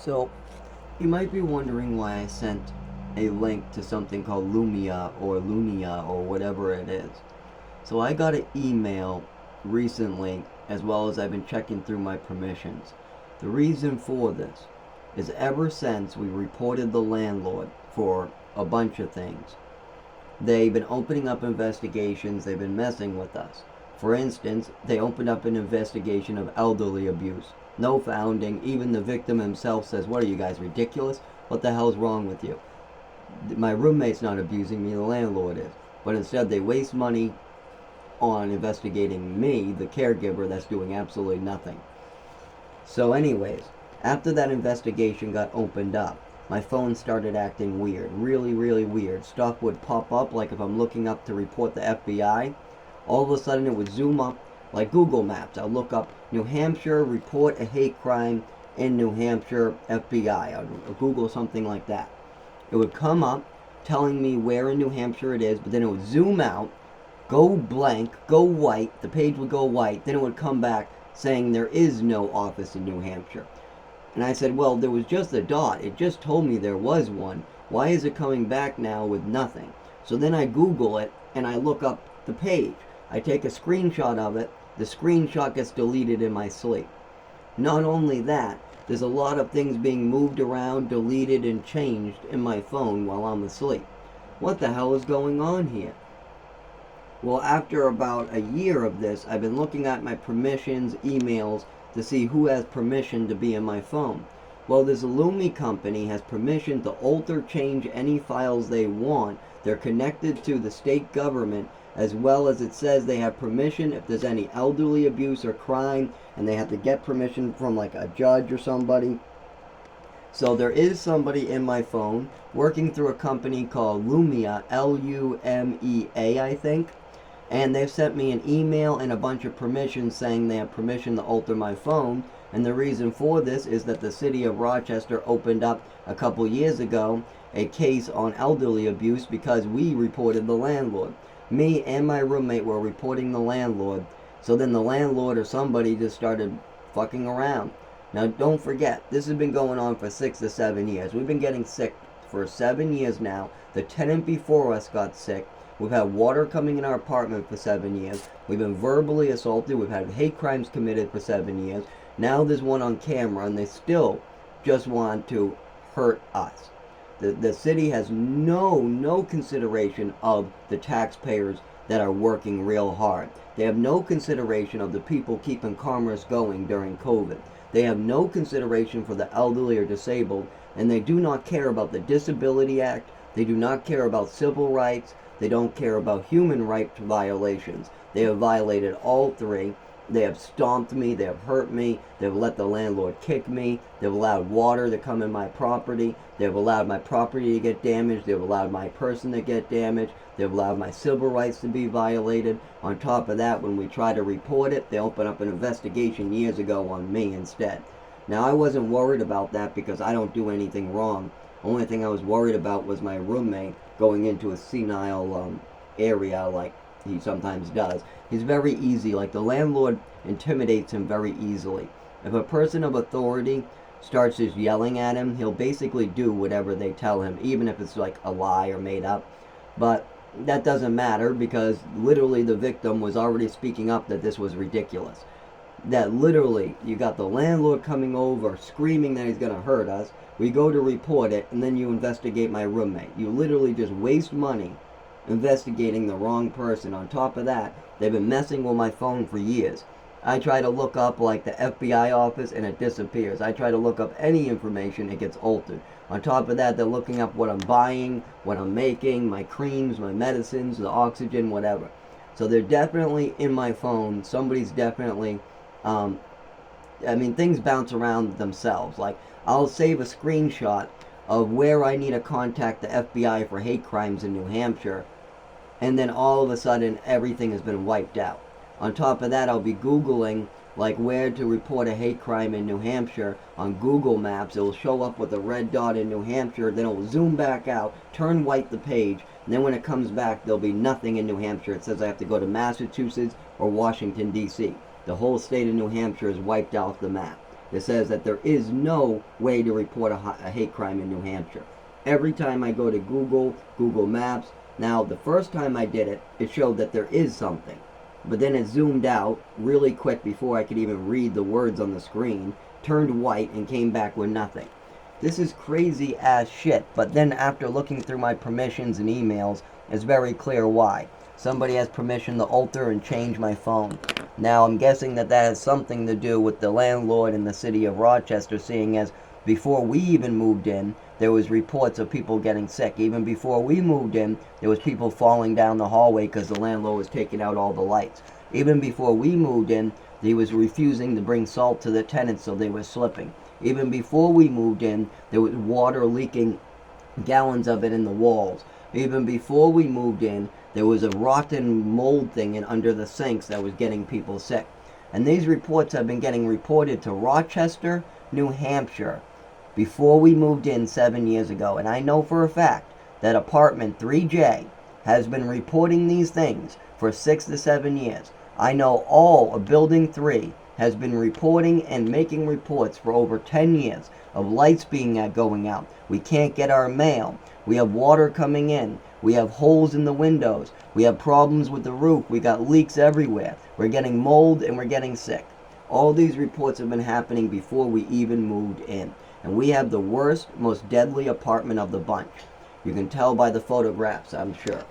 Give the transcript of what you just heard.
So, you might be wondering why I sent a link to something called Lumia or Lunia or whatever it is. So, I got an email recently, as well as I've been checking through my permissions. The reason for this is ever since we reported the landlord for a bunch of things, they've been opening up investigations, they've been messing with us. For instance, they opened up an investigation of elderly abuse. No founding. Even the victim himself says, "What are you guys, ridiculous? What the hell's wrong with you? My roommate's not abusing me, the landlord is." But instead, they waste money on investigating me, the caregiver, that's doing absolutely nothing. So, anyways, after that investigation got opened up, my phone started acting weird. Really, really weird. Stuff would pop up, like if I'm looking up to report the FBI, all of a sudden it would zoom up like Google Maps. I'll look up New Hampshire, report a hate crime in New Hampshire, FBI. I'll Google something like that. It would come up telling me where in New Hampshire it is, but then it would zoom out, go blank, go white, the page would go white, then it would come back saying there is no office in New Hampshire. And I said, well, there was just a dot. It just told me there was one. Why is it coming back now with nothing? So then I Google it and I look up the page. I take a screenshot of it. The screenshot gets deleted in my sleep. Not only that, there's a lot of things being moved around, deleted, and changed in my phone while I'm asleep. What the hell is going on here? Well, after about a year of this, I've been looking at my permissions, emails, to see who has permission to be in my phone. Well, this Lumi company has permission to alter, change any files they want. They're connected to the state government, as well as it says they have permission if there's any elderly abuse or crime, and they have to get permission from like a judge or somebody. So there is somebody in my phone working through a company called Lumia, Lumea, I think. And they've sent me an email and a bunch of permissions saying they have permission to alter my phone. And the reason for this is that the city of Rochester opened up a couple years ago a case on elderly abuse because we reported the landlord. Me and my roommate were reporting the landlord. So then the landlord or somebody just started fucking around. Now don't forget, this has been going on for 6 to 7 years. We've been getting sick for 7 years now. The tenant before us got sick. We've had water coming in our apartment for 7 years. We've been verbally assaulted. We've had hate crimes committed for 7 years. Now there's one on camera, and they still just want to hurt us. The city has no consideration of the taxpayers that are working real hard. They have no consideration of the people keeping commerce going during COVID. They have no consideration for the elderly or disabled, and they do not care about the Disability Act. They do not care about civil rights. They don't care about human rights violations. They have violated all three. They have stomped me. They have hurt me. They've let the landlord kick me. They've allowed water to come in my property. They've allowed my property to get damaged. They've allowed my person to get damaged. They've allowed my civil rights to be violated. On top of that, when we try to report it, they open up an investigation years ago on me instead. Now, I wasn't worried about that because I don't do anything wrong. The only thing I was worried about was my roommate going into a senile area like he sometimes does. He's very easy. Like, the landlord intimidates him very easily. If a person of authority starts just yelling at him, he'll basically do whatever they tell him, even if it's like a lie or made up. But that doesn't matter because literally the victim was already speaking up that this was ridiculous. That literally you got the landlord coming over screaming that he's going to hurt us. We go to report it, and then you investigate my roommate. You literally just waste money investigating the wrong person. On top of that, they've been messing with my phone for years. I try to look up like the FBI office and it disappears. I try to look up any information, it gets altered. On top of that, they're looking up what I'm buying, what I'm making, my creams, my medicines, the oxygen, whatever. So they're definitely in my phone. Somebody's definitely things bounce around themselves. Like, I'll save a screenshot of where I need to contact the FBI for hate crimes in New Hampshire, and then all of a sudden everything has been wiped out. On top of that, I'll be Googling like where to report a hate crime in New Hampshire on Google Maps. It will show up with a red dot in New Hampshire, then it will zoom back out, turn white the page, and then when it comes back, there'll be nothing in New Hampshire. It says I have to go to Massachusetts or Washington, D.C. The whole state of New Hampshire is wiped off the map. that says that there is no way to report a hate crime in New Hampshire. Every time I go to Google Maps, now the first time I did it, it showed that there is something. But then it zoomed out really quick before I could even read the words on the screen, turned white, and came back with nothing. This is crazy ass shit, but then after looking through my permissions and emails, it's very clear why. Somebody has permission to alter and change my phone. Now I'm guessing that has something to do with the landlord in the city of Rochester, seeing as before we even moved in, there was reports of people getting sick. Even before we moved in, there was people falling down the hallway because the landlord was taking out all the lights. Even before we moved in, he was refusing to bring salt to the tenants, so they were slipping. Even before we moved in, there was water leaking, gallons of it in the walls. Even before we moved in, there was a rotten mold thing under the sinks that was getting people sick. And these reports have been getting reported to Rochester, New Hampshire, before we moved in 7 years ago. And I know for a fact that apartment 3J has been reporting these things for 6 to 7 years. I know all of building 3 has been reporting and making reports for over 10 years of lights being going out. We can't get our mail. We have water coming in. We have holes in the windows. We have problems with the roof. We got leaks everywhere. We're getting mold and we're getting sick. All these reports have been happening before we even moved in. And we have the worst, most deadly apartment of the bunch. You can tell by the photographs, I'm sure.